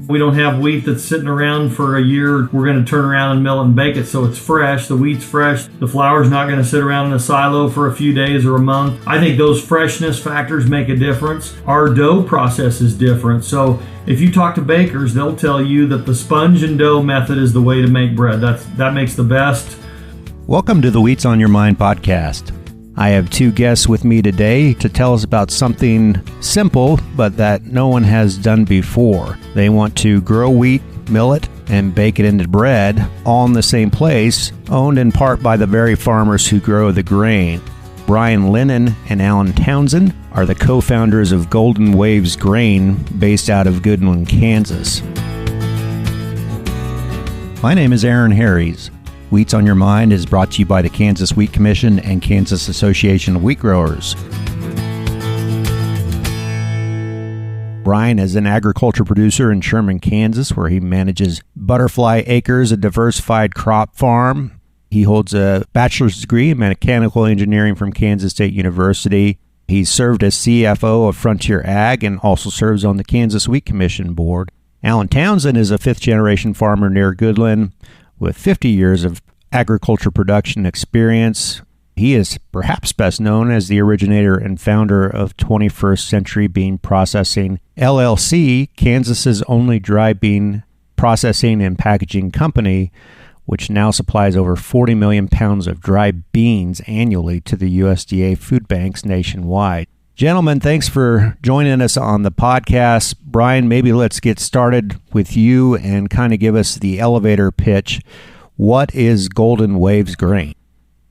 We don't have wheat that's sitting around for a year. We're going to turn around and mill it and bake it so it's fresh. The wheat's fresh. The flour's not going to sit around in a silo for a few days or a month. I think those freshness factors make a difference. Our dough process is different. So if you talk to bakers, they'll tell you that the sponge and dough method is the way to make bread. That makes the best. Welcome to the Wheats on Your Mind podcast. I have two guests with me today to tell us about something simple, but that no one has done before. They want to grow wheat, mill it, and bake it into bread, all in the same place, owned in part by the very farmers who grow the grain. Brian Linin and Alan Townsend are the co-founders of Golden Waves Grain, based out of Goodland, Kansas. My name is Harries. Wheats on Your Mind is brought to you by the Kansas Wheat Commission and Kansas Association of Wheat Growers. Brian is an agriculture producer in Sherman, Kansas, where he manages Butterfly Acres, a diversified crop farm. He holds a bachelor's degree in mechanical engineering from Kansas State University. He's served as CFO of Frontier Ag and also serves on the Kansas Wheat Commission board. Alan Townsend is a fifth-generation farmer near Goodland with 50 years of agriculture production experience. He is perhaps best known as the originator and founder of 21st Century Bean Processing, LLC, Kansas's only dry bean processing and packaging company, which now supplies over 40 million pounds of dry beans annually to the USDA food banks nationwide. Gentlemen, thanks for joining us on the podcast. Brian, maybe let's get started with you and kind of give us the elevator pitch. What is Golden Waves Grain?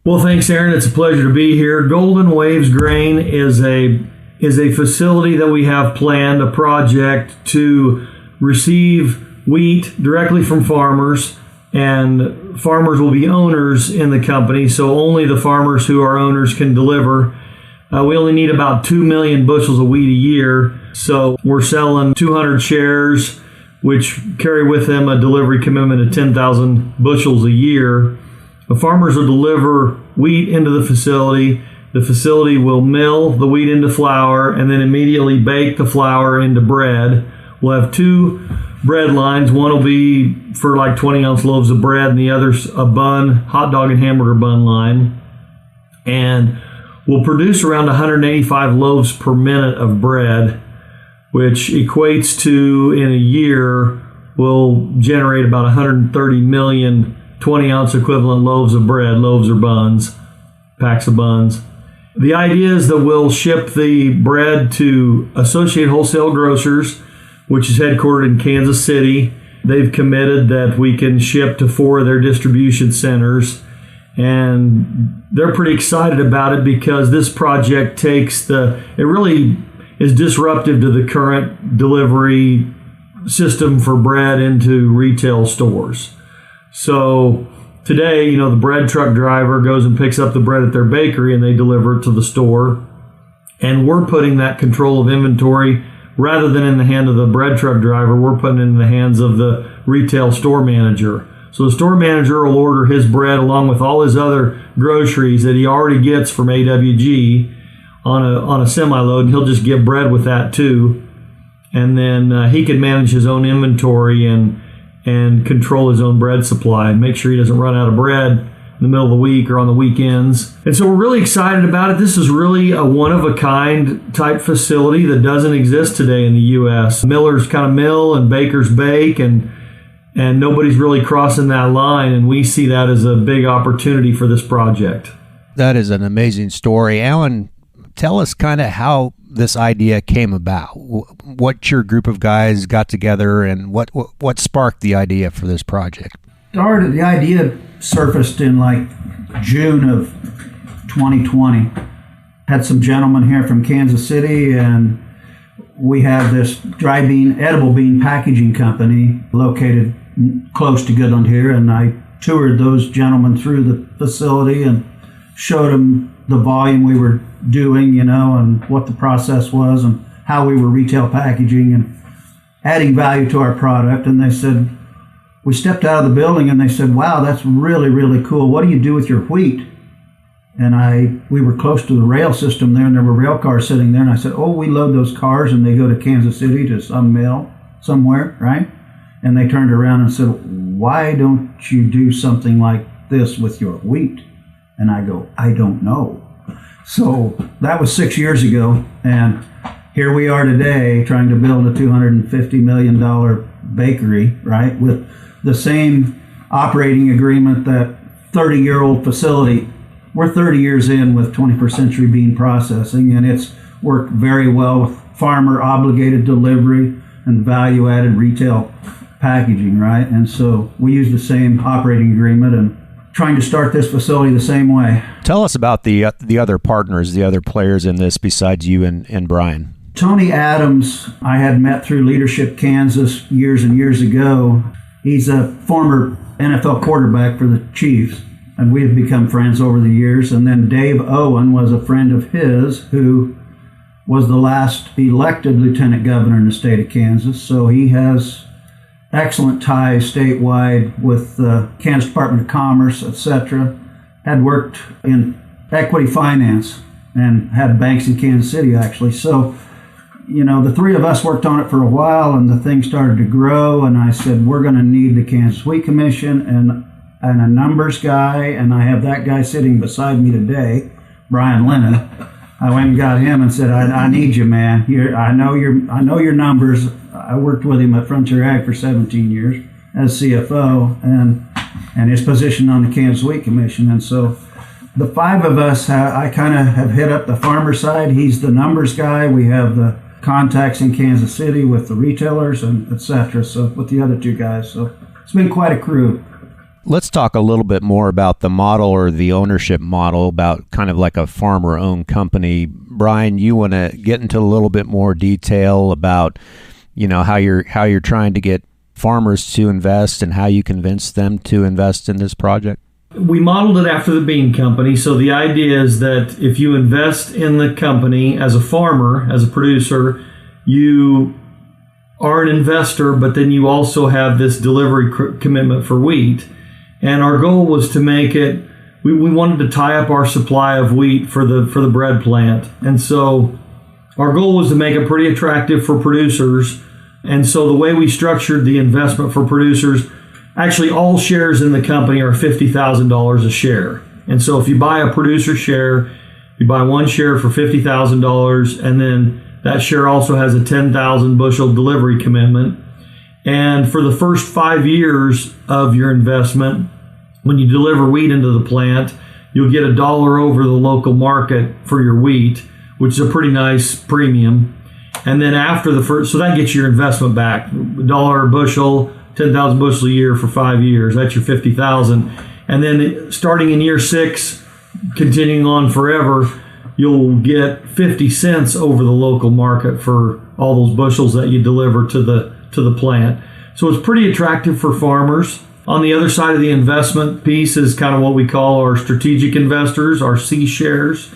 Well, thanks, Aaron. It's a pleasure to be here. Golden Waves Grain is a facility that we have planned, a project to receive wheat directly from farmers, and farmers will be owners in the company, so only the farmers who are owners can deliver. We only need about 2 million bushels of wheat a year, so we're selling 200 shares, which carry with them a delivery commitment of 10,000 bushels a year. The farmers will deliver wheat into the facility. The facility will mill the wheat into flour and then immediately bake the flour into bread. We'll have two bread lines. One will be for like 20-ounce loaves of bread, and the other's a bun, hot dog and hamburger bun line. And we'll produce around 185 loaves per minute of bread, which equates to, in a year, will generate about 130 million 20-ounce equivalent loaves of bread, loaves or buns, packs of buns. The idea is that we'll ship the bread to Associated Wholesale Grocers, which is headquartered in Kansas City. They've committed that we can ship to 4 of their distribution centers, and they're pretty excited about it because this project it really is disruptive to the current delivery system for bread into retail stores. So today, the bread truck driver goes and picks up the bread at their bakery and they deliver it to the store. And we're putting that control of inventory, rather than in the hand of the bread truck driver, we're putting it in the hands of the retail store manager. So the store manager will order his bread along with all his other groceries that he already gets from AWG on a semi-load, and he'll just get bread with that too. And then he can manage his own inventory and control his own bread supply and make sure he doesn't run out of bread in the middle of the week or on the weekends. And so we're really excited about it. This is really a one-of-a-kind type facility that doesn't exist today in the U.S. Millers kind of mill and bakers bake, and nobody's really crossing that line, and we see that as a big opportunity for this project. That is an amazing story. Alan, tell us kind of how this idea came about. What your group of guys got together and what sparked the idea for this project? The idea surfaced in like June of 2020. Had some gentlemen here from Kansas City, and we have this edible bean packaging company located close to Goodland here, and I toured those gentlemen through the facility and showed them the volume we were doing, and what the process was and how we were retail packaging and adding value to our product. And they said, we stepped out of the building and they said, wow, that's really, really cool. What do you do with your wheat? And we were close to the rail system there, and there were rail cars sitting there. And I said, we load those cars and they go to Kansas City to some mill somewhere, right? And they turned around and said, why don't you do something like this with your wheat? And I go, I don't know. So that was 6 years ago. And here we are today trying to build a $250 million bakery, right? With the same operating agreement, that 30-year-old facility. We're 30 years in with 21st century bean processing, and it's worked very well with farmer obligated delivery and value-added retail packaging, right? And so we use the same operating agreement and trying to start this facility the same way. Tell us about the other partners, the other players in this besides you and Brian. Tony Adams, I had met through Leadership Kansas years and years ago. He's a former NFL quarterback for the Chiefs, and we have become friends over the years. And then Dave Owen was a friend of his who was the last elected lieutenant governor in the state of Kansas. So he has excellent ties statewide with the Kansas Department of Commerce, etc. Had worked in equity finance and had banks in Kansas City, actually. So, the three of us worked on it for a while, and the thing started to grow, and I said, we're going to need the Kansas Wheat Commission and a numbers guy, and I have that guy sitting beside me today, Brian Linin. I went and got him and said, I need you, man. I know your numbers. I worked with him at Frontier Ag for 17 years as CFO and his position on the Kansas Wheat Commission. And so the five of us, I kind of have hit up the farmer side. He's the numbers guy. We have the contacts in Kansas City with the retailers and et cetera. So with the other two guys. So it's been quite a crew. Let's talk a little bit more about the model or the ownership model, about kind of like a farmer-owned company. Brian, you want to get into a little bit more detail about, how you're trying to get farmers to invest and how you convince them to invest in this project? We modeled it after the bean company. So the idea is that if you invest in the company as a farmer, as a producer, you are an investor, but then you also have this delivery commitment for wheat. And our goal was to make it, we wanted to tie up our supply of wheat for the bread plant. And so our goal was to make it pretty attractive for producers. And so the way we structured the investment for producers, actually all shares in the company are $50,000 a share. And so if you buy a producer share, you buy one share for $50,000, and then that share also has a 10,000 bushel delivery commitment. And for the first 5 years of your investment, when you deliver wheat into the plant, you'll get $1 over the local market for your wheat, which is a pretty nice premium. And then after the first, so that gets your investment back, $1 a bushel, 10,000 bushels a year for 5 years. That's your 50,000. And then starting in year 6, continuing on forever, you'll get 50 cents over the local market for all those bushels that you deliver to the plant. So it's pretty attractive for farmers. On the other side of the investment piece is kind of what we call our strategic investors, our C shares.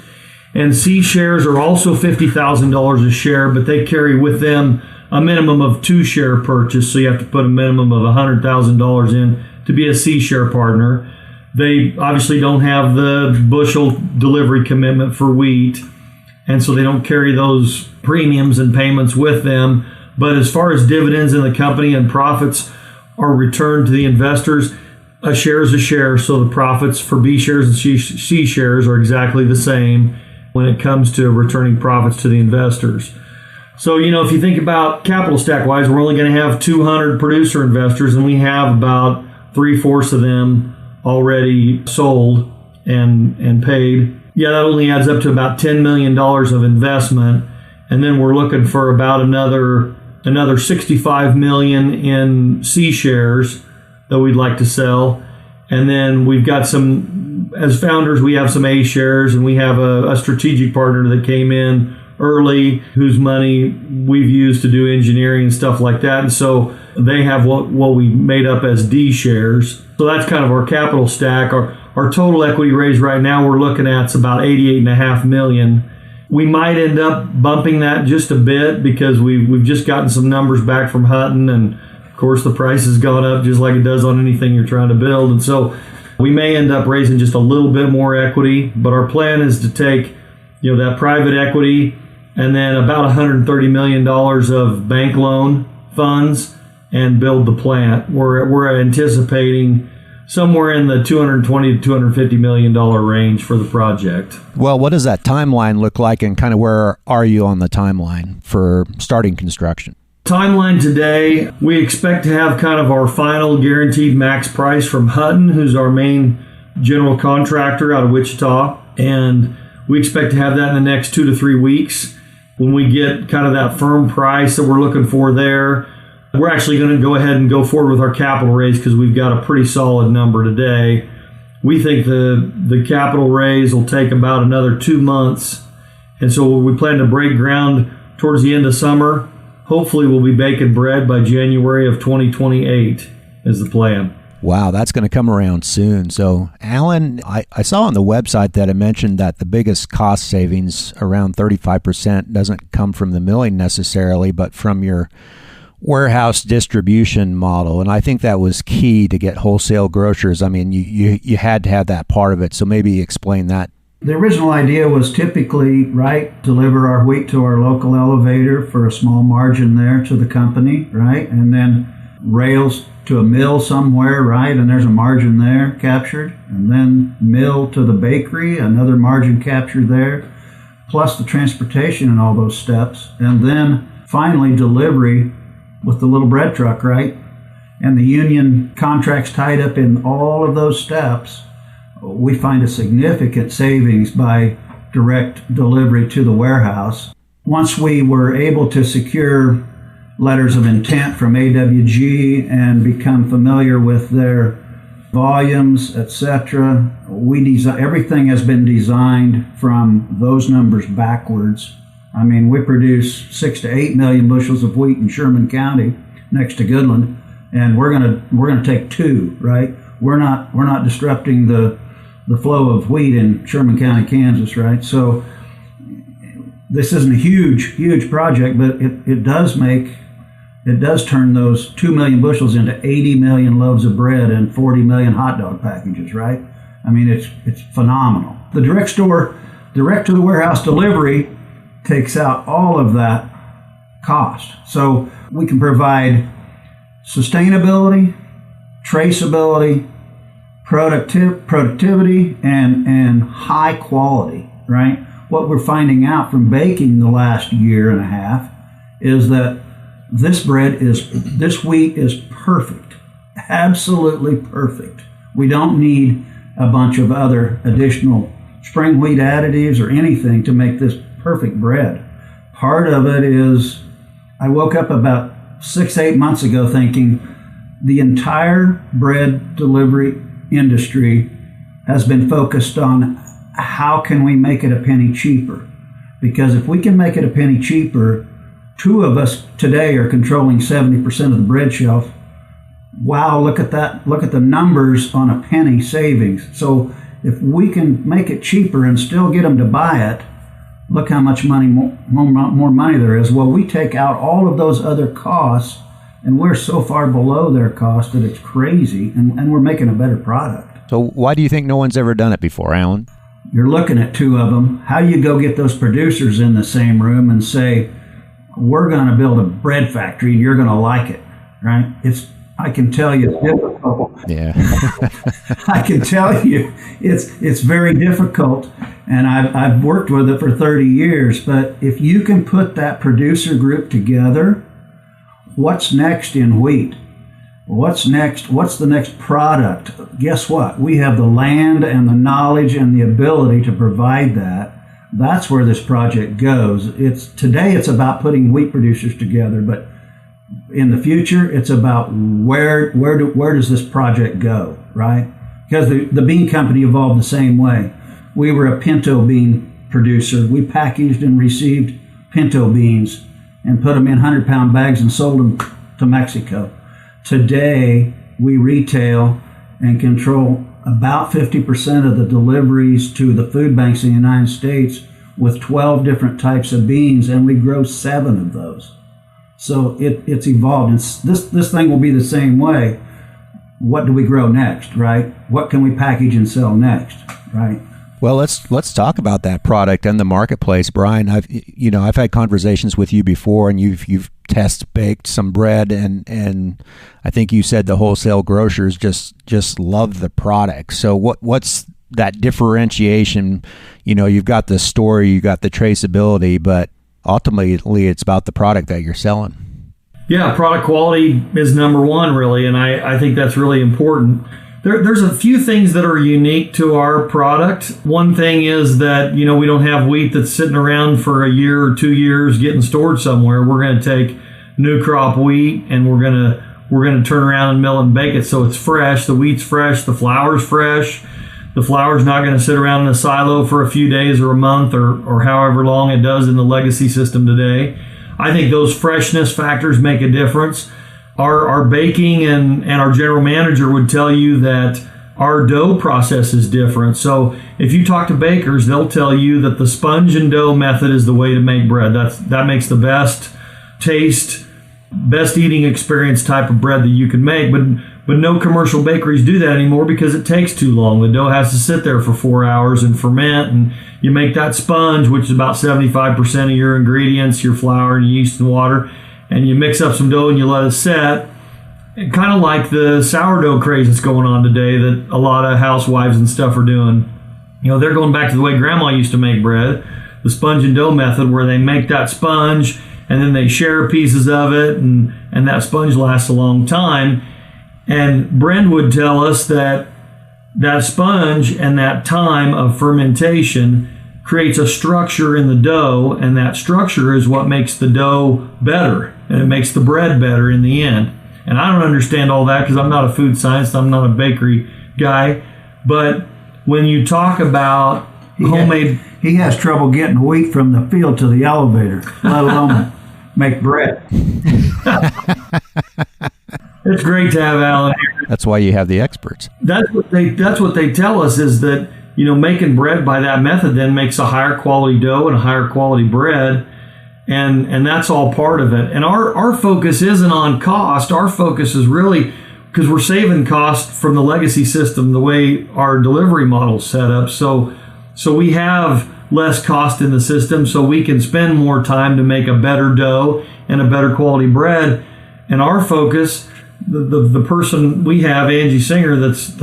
And C shares are also $50,000 a share, but they carry with them a minimum of 2 share purchase. So you have to put a minimum of $100,000 in to be a C share partner. They obviously don't have the bushel delivery commitment for wheat, and so they don't carry those premiums and payments with them. But as far as dividends in the company and profits are returned to the investors, a share is a share. So the profits for B shares and C shares are exactly the same when it comes to returning profits to the investors. So, if you think about capital stack wise, we're only going to have 200 producer investors, and we have about 3/4 of them already sold and paid. Yeah, that only adds up to about $10 million of investment. And then we're looking for about another 65 million in C shares that we'd like to sell. And then we've got some, as founders, we have some A shares, and we have a strategic partner that came in early whose money we've used to do engineering and stuff like that. And so they have what we made up as D shares. So that's kind of our capital stack. Our total equity raise right now we're looking at is about $88.5 million. We might end up bumping that just a bit because we've just gotten some numbers back from Hutton, and of course the price has gone up just like it does on anything you're trying to build. And so we may end up raising just a little bit more equity, but our plan is to take that private equity and then about $130 million of bank loan funds, and build the plant. We're anticipating somewhere in the $220 to $250 million range for the project. Well, what does that timeline look like, and kind of where are you on the timeline for starting construction? Timeline today, we expect to have kind of our final guaranteed max price from Hutton, who's our main general contractor out of Wichita, and we expect to have that in the next 2 to 3 weeks. When we get kind of that firm price that we're looking for there, we're actually going to go ahead and go forward with our capital raise because we've got a pretty solid number today. We think the capital raise will take about another 2 months. And so we plan to break ground towards the end of summer. Hopefully we'll be baking bread by January of 2028 is the plan. Wow, that's going to come around soon. So, Alan, I saw on the website that it mentioned that the biggest cost savings, around 35%, doesn't come from the milling necessarily, but from your warehouse distribution model. And I think that was key to get wholesale grocers. I mean, you had to have that part of it. So maybe explain that. The original idea was typically, right, deliver our wheat to our local elevator for a small margin there to the company, right? And then rails to a mill somewhere, right? And there's a margin there captured. And then mill to the bakery, another margin captured there, plus the transportation and all those steps. And then finally delivery with the little bread truck, right? And the union contracts tied up in all of those steps. We find a significant savings by direct delivery to the warehouse. Once we were able to secure letters of intent from AWG and become familiar with their volumes, etc., everything has been designed from those numbers backwards. I mean, we produce 6 to 8 million bushels of wheat in Sherman County next to Goodland, and we're gonna take 2, right? We're not disrupting the flow of wheat in Sherman County, Kansas, right? So this isn't a huge project, but it does turn those 2 million bushels into 80 million loaves of bread and 40 million hot dog packages, right? I mean, it's phenomenal. The direct to the warehouse delivery takes out all of that cost. So we can provide sustainability, traceability, productivity, and high quality, right? What we're finding out from baking the last year and a half is that this wheat is perfect, absolutely perfect. We don't need a bunch of other additional spring wheat additives or anything to make this perfect bread. Part of it is, I woke up about 6-8 months ago thinking the entire bread delivery industry has been focused on how can we make it a penny cheaper. Because if we can make it a penny cheaper, 2 of us today are controlling 70% of the bread shelf. Wow, look at that. Look at the numbers on a penny savings. So if we can make it cheaper and still get them to buy it, look how much money, more money there is. Well, we take out all of those other costs, and we're so far below their cost that it's crazy, and we're making a better product. So why do you think no one's ever done it before, Alan? You're looking at 2 of them. How do you go get those producers in the same room and say, we're going to build a bread factory and you're going to like it, right? I can tell you it's difficult. Yeah. I can tell you it's very difficult, and I've worked with it for 30 years, but if you can put that producer group together, what's next in wheat? What's next? What's the next product? Guess what? We have the land and the knowledge and the ability to provide that. That's where this project goes. Today it's about putting wheat producers together, but in the future it's about where does this project go, right? Because the bean company evolved the same way. We were a pinto bean producer. We packaged and received pinto beans and put them in 100-pound bags and sold them to Mexico. Today we retail and control about 50% of the deliveries to the food banks in the United States with 12 different types of beans, and we grow 7 of those. So it's evolved. And this thing will be the same way. What do we grow next, right? What can we package and sell next, right? Well, let's talk about that product and the marketplace, Brian. I've had conversations with you before, and you've test baked some bread, and I think you said the wholesale grocers just love the product. So what's that differentiation? You've got the story, you got the traceability, but ultimately it's about the product that you're selling. Yeah, product quality is number one, really, and I think that's really important. There's a few things that are unique to our product. One thing is that, we don't have wheat that's sitting around for a year or 2 years getting stored somewhere. We're going to take new crop wheat and we're going to turn around and mill and bake it so it's fresh. The wheat's fresh, the flour's fresh. The flour's not going to sit around in a silo for a few days or a month or however long it does in the legacy system today. I think those freshness factors make a difference. Our baking and our general manager would tell you that our dough process is different. So if you talk to bakers, they'll tell you that the sponge and dough method is the way to make bread. That makes the best taste, best eating experience type of bread that you can make. But no commercial bakeries do that anymore because it takes too long. The dough has to sit there for 4 hours and ferment, and you make that sponge, which is about 75% of your ingredients, your flour and yeast and water, and you mix up some dough and you let it set. Kind of like the sourdough craze that's going on today that a lot of housewives and stuff are doing. They're going back to the way grandma used to make bread, the sponge and dough method, where they make that sponge and then they share pieces of it, and that sponge lasts a long time. And Brent would tell us that sponge and that time of fermentation creates a structure in the dough, and that structure is what makes the dough better, and it makes the bread better in the end. And I don't understand all that because I'm not a food scientist, I'm not a bakery guy, but when you talk about homemade... He has trouble getting wheat from the field to the elevator, let alone make bread. It's great to have Alan here. That's why you have the experts. That's what they tell us, is that making bread by that method then makes a higher quality dough and a higher quality bread, and that's all part of it. And our focus isn't on cost. Our focus is really because we're saving cost from the legacy system, the way our delivery model's set up. So we have less cost in the system, so we can spend more time to make a better dough and a better quality bread. And our focus, the person we have, Angie Singer, that's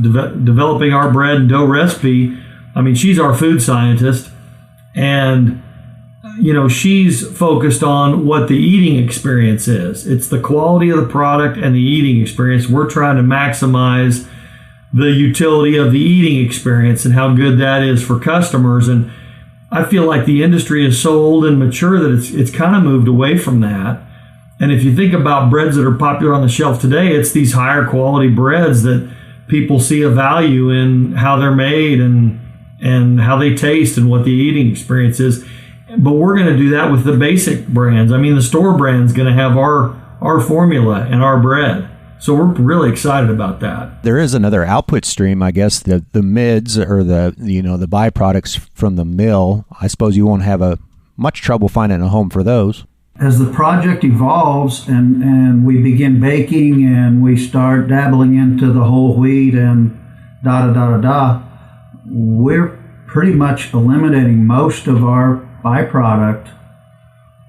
developing our bread and dough recipe, she's our food scientist, and she's focused on what the eating experience is. It's the quality of the product and the eating experience. We're trying to maximize the utility of the eating experience and how good that is for customers. And I feel like the industry is so old and mature that it's kind of moved away from that. And if you think about breads that are popular on the shelf today, it's these higher quality breads that people see a value in how they're made and how they taste and what the eating experience is. But we're going to do that with the basic brands. The store brand's going to have our formula and our bread. So we're really excited about that. There is another output stream, I guess, the mids or the byproducts from the mill. I suppose you won't have much trouble finding a home for those. As the project evolves and we begin baking and we start dabbling into the whole wheat and we're pretty much eliminating most of our byproduct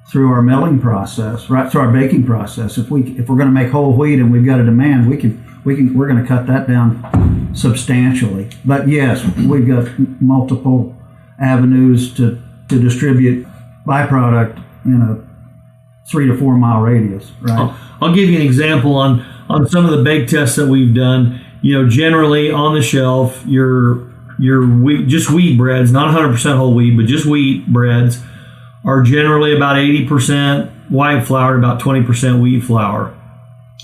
through our milling process, right through our baking process. If we're going to make whole wheat and we've got a demand, we're going to cut that down substantially. But yes, we've got multiple avenues to distribute byproduct in a 3 to 4 mile radius, right? I'll give you an example on some of the bake tests that we've done. Generally on the shelf, your wheat, just wheat breads, not 100% whole wheat, but just wheat breads, are generally about 80% white flour, about 20% wheat flour.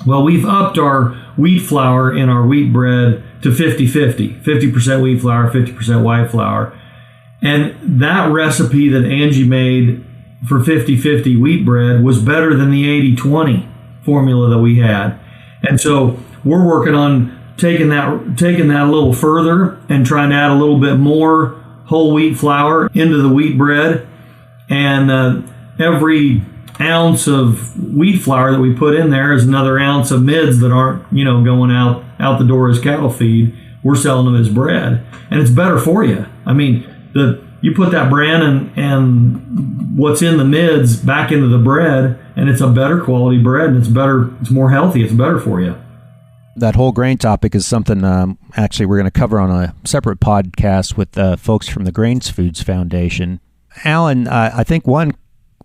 Well, we've upped our wheat flour in our wheat bread to 50-50, 50% wheat flour, 50% white flour. And that recipe that Angie made for 50-50 wheat bread was better than the 80-20 formula that we had. And so we're working on taking that a little further and trying to add a little bit more whole wheat flour into the wheat bread. And every ounce of wheat flour that we put in there is another ounce of mids that aren't, going out the door as cattle feed. We're selling them as bread, and it's better for you. I mean, you put that bran and what's in the mids back into the bread, and it's a better quality bread, and it's more healthy, it's better for you. That whole grain topic is something actually we're going to cover on a separate podcast with folks from the Grains Foods Foundation. Alan, I think one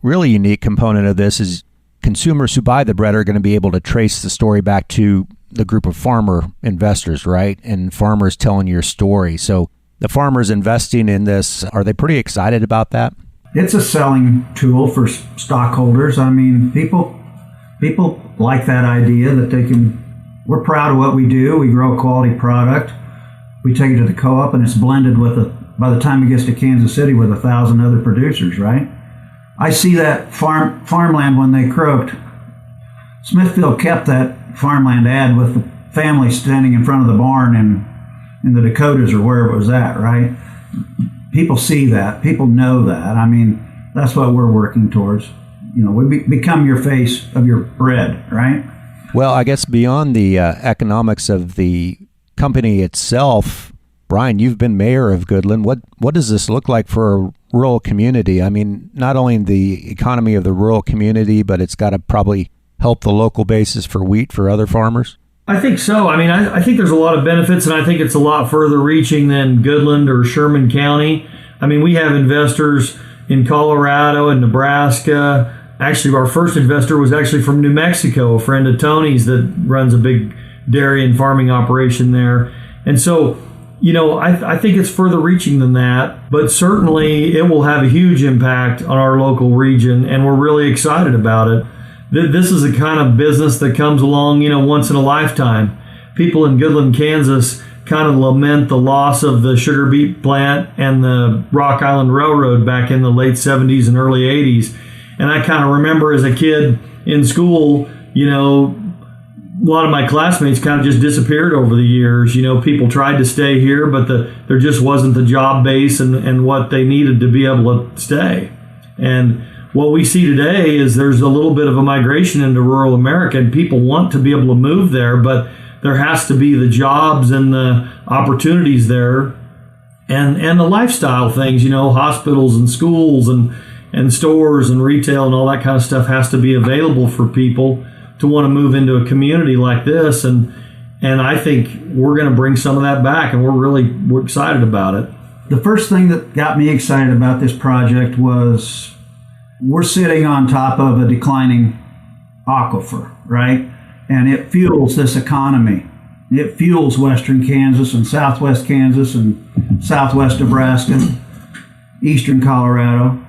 really unique component of this is consumers who buy the bread are going to be able to trace the story back to the group of farmer investors, right? And farmers telling your story. So the farmers investing in this, are they pretty excited about that? It's a selling tool for stockholders. I mean, people like that idea that we're proud of what we do. We grow a quality product. We take it to the co-op, and it's blended by the time it gets to Kansas City with 1,000 other producers, right? I see that farmland when they croaked. Smithfield kept that farmland ad with the family standing in front of the barn in the Dakotas or wherever it was at, right? People see that. People know that. I mean, that's what we're working towards. We become your face of your bread, right? Well, I guess beyond the economics of the company itself, Brian, you've been mayor of Goodland. What does this look like for a rural community? I mean, not only the economy of the rural community, but it's got to probably help the local basis for wheat for other farmers? I think so. I mean, I think there's a lot of benefits, and I think it's a lot further reaching than Goodland or Sherman County. I mean, we have investors in Colorado and Nebraska. Actually, our first investor was actually from New Mexico, a friend of Tony's that runs a big dairy and farming operation there. And so, I think it's further reaching than that, but certainly it will have a huge impact on our local region, and we're really excited about it. This is a kind of business that comes along, once in a lifetime. People in Goodland, Kansas kind of lament the loss of the sugar beet plant and the Rock Island Railroad back in the late 70s and early 80s. And I kind of remember as a kid in school, a lot of my classmates kind of just disappeared over the years. People tried to stay here, but there just wasn't the job base and what they needed to be able to stay. And what we see today is there's a little bit of a migration into rural America, and people want to be able to move there, but there has to be the jobs and the opportunities there and the lifestyle things, hospitals and schools and stores and retail and all that kind of stuff has to be available for people to want to move into a community like this. And I think we're going to bring some of that back, and we're excited about it. The first thing that got me excited about this project was we're sitting on top of a declining aquifer, right? And it fuels this economy. It fuels western Kansas and southwest Kansas and southwest Nebraska, eastern Colorado.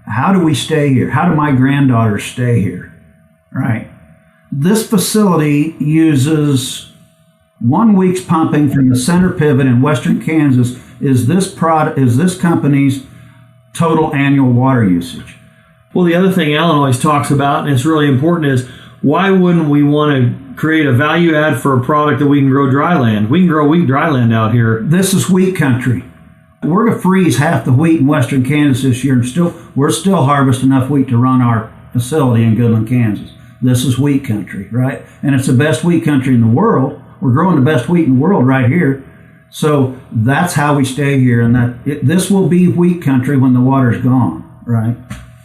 How do we stay here? How do my granddaughters stay here, right? This facility uses 1 week's pumping from the center pivot in western Kansas is this company's total annual water usage. Well, the other thing Alan always talks about, and it's really important, is why wouldn't we want to create a value add for a product that we can grow dry land? We can grow wheat dry land out here. This is wheat country. We're going to freeze half the wheat in western Kansas this year, and we're still harvesting enough wheat to run our facility in Goodland, Kansas. This is wheat country, right? And it's the best wheat country in the world. We're growing the best wheat in the world right here. So that's how we stay here, and this will be wheat country when the water's gone, right?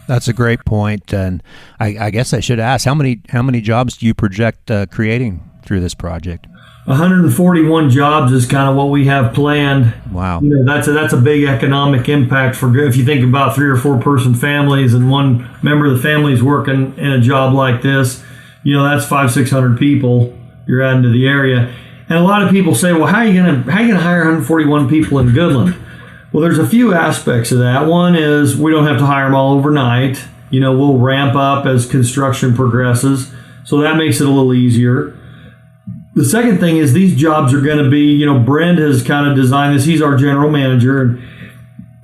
That's a great point, and I guess I should ask, how many jobs do you project creating through this project? 141 jobs is kind of what we have planned. Wow. That's a big economic impact for, if you think about 3 or 4 person families and one member of the family is working in a job like this, that's 500-600 people you're adding to the area. And a lot of people say, well, how are you gonna hire 141 people in Goodland? Well, there's a few aspects of that. One is we don't have to hire them all overnight. We'll ramp up as construction progresses, so that makes it a little easier. The second thing is these jobs are going to be, Brent has kind of designed this. He's our general manager, and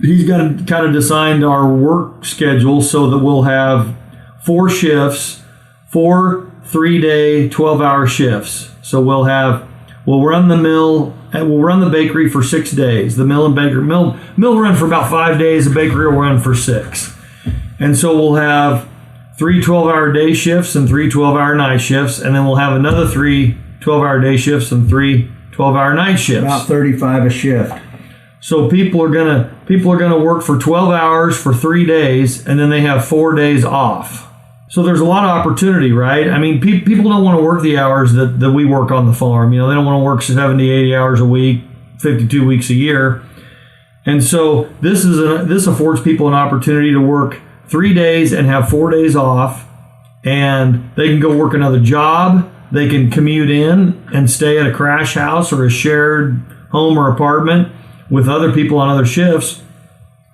he's going to kind of designed our work schedule so that we'll have 4 shifts, 4 3-day, 12-hour shifts. So we'll run the mill and we'll run the bakery for 6 days. The mill and bakery mill run for about 5 days. The bakery will run for 6. And so we'll have 3 12-hour day shifts and 3 12-hour night shifts, and then we'll have another 3 12-hour day shifts and 3 12-hour night shifts. About 35 a shift. So people are gonna work for 12 hours for 3 days, and then they have 4 days off. So there's a lot of opportunity, right? I mean, people don't want to work the hours that we work on the farm. They don't want to work 70, 80 hours a week, 52 weeks a year. And so this affords people an opportunity to work 3 days and have 4 days off, and they can go work another job. They can commute in and stay at a crash house or a shared home or apartment with other people on other shifts,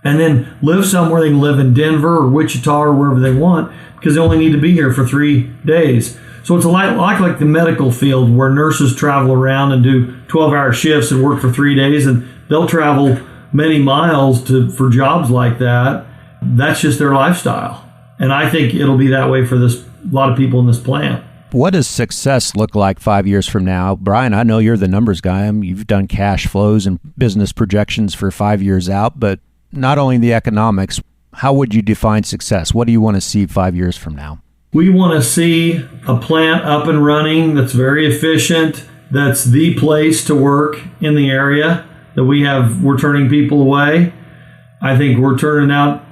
and then live somewhere. They can live in Denver or Wichita or wherever they want, because they only need to be here for 3 days. So it's a lot like the medical field, where nurses travel around and do 12-hour shifts and work for 3 days, and they'll travel many miles for jobs like that. That's just their lifestyle. And I think it'll be that way for a lot of people in this plant. What does success look like 5 years from now? Brian, I know you're the numbers guy. You've done cash flows and business projections for 5 years out, but not only the economics, how would you define success? What do you want to see 5 years from now? We want to see a plant up and running that's very efficient, that's the place to work in the area, that we're turning people away. I think we're turning out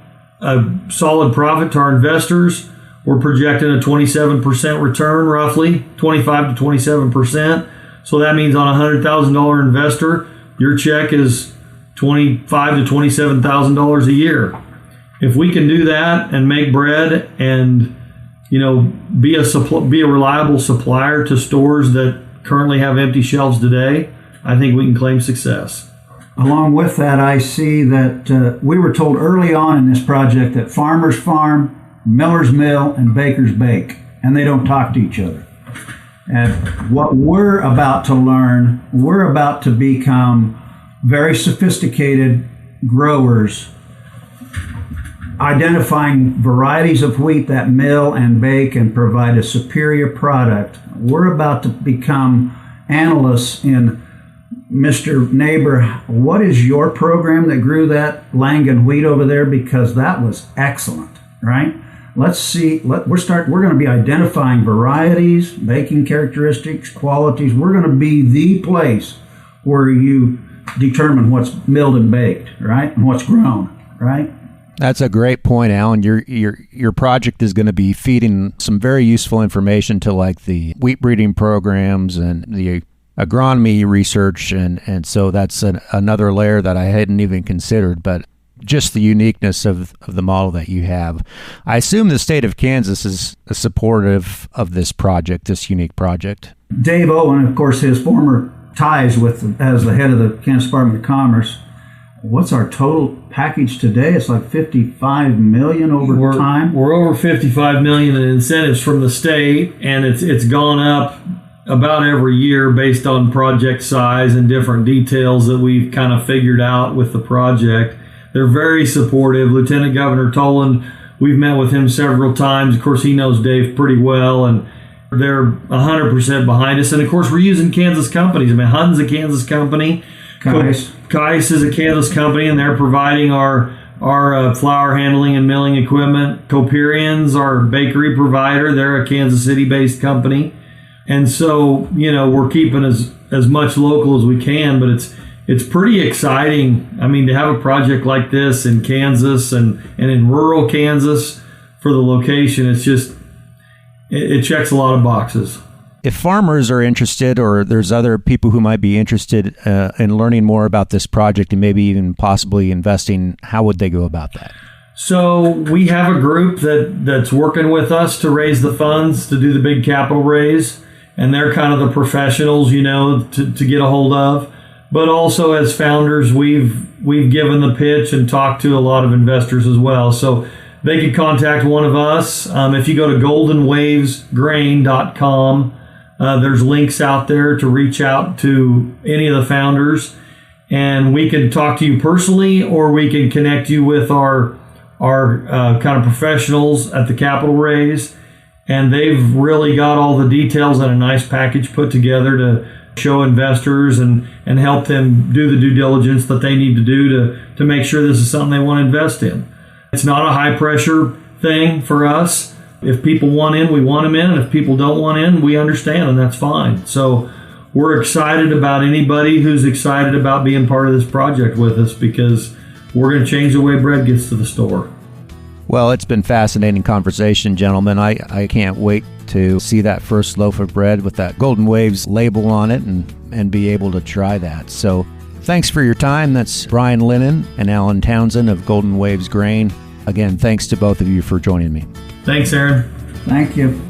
a solid profit to our investors. We're projecting a 27% return, roughly 25 to 27%. So that means on a $100,000 investor, your check is $25,000 to $27,000 a year. If we can do that and make bread and be a reliable supplier to stores that currently have empty shelves today, I think we can claim success. Along with that, I see that we were told early on in this project that farmers farm, millers mill, and bakers bake, and they don't talk to each other. And what we're about to learn, we're about to become very sophisticated growers, identifying varieties of wheat that mill and bake and provide a superior product. We're about to become analysts in, Mr. Neighbor, what is your program that grew that Langan wheat over there? Because that was excellent, right? Let's see. We're going to be identifying varieties, baking characteristics, qualities. We're going to be the place where you determine what's milled and baked, right, and what's grown, right? That's a great point, Alan. Your project is going to be feeding some very useful information to like the wheat breeding programs and the agronomy research, and so that's another layer that I hadn't even considered, but just the uniqueness of the model that you have. I assume the state of Kansas is supportive of this project, this unique project. Dave Owen, of course, his former ties as the head of the Kansas Department of Commerce. What's our total package today? It's like $55 million over time. We're over $55 million in incentives from the state, and it's gone up about every year based on project size and different details that we've kind of figured out with the project. They're very supportive. Lieutenant Governor Toland, we've met with him several times. Of course, he knows Dave pretty well, and they're 100% behind us. And of course, we're using Kansas companies. I mean, Hunt's a Kansas company. Kais is a Kansas company, and they're providing our flour handling and milling equipment. Coperian's our bakery provider. They're a Kansas City-based company. And so, we're keeping as much local as we can, but it's pretty exciting. I mean, to have a project like this in Kansas and in rural Kansas for the location, it checks a lot of boxes. If farmers are interested, or there's other people who might be interested in learning more about this project and maybe even possibly investing, how would they go about that? So we have a group that's working with us to raise the funds to do the big capital raise, and they're kind of the professionals, to get a hold of. But also as founders, we've given the pitch and talked to a lot of investors as well. So they could contact one of us. If you go to goldenwavesgrain.com, there's links out there to reach out to any of the founders, and we can talk to you personally, or we can connect you with our kind of professionals at the capital raise, and they've really got all the details and a nice package put together to show investors and help them do the due diligence that they need to do to make sure this is something they want to invest in. It's not a high pressure thing for us. If people want in, we want them in, and if people don't want in, we understand, and that's fine. So we're excited about anybody who's excited about being part of this project with us, because we're going to change the way bread gets to the store. Well, it's been fascinating conversation, gentlemen. I can't wait to see that first loaf of bread with that Golden Waves label on it and be able to try that. So thanks for your time. That's Brian Linin and Alan Townsend of Golden Waves Grain. Again, thanks to both of you for joining me. Thanks, Aaron. Thank you.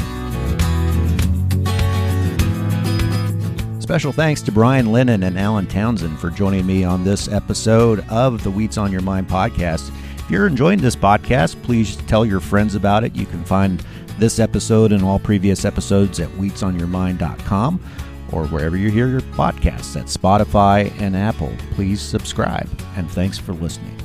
Special thanks to Brian Linin and Alan Townsend for joining me on this episode of the Wheats on Your Mind podcast. If you're enjoying this podcast, please tell your friends about it. You can find this episode and all previous episodes at wheatsonyourmind.com or wherever you hear your podcasts, at Spotify and Apple. Please subscribe, and thanks for listening.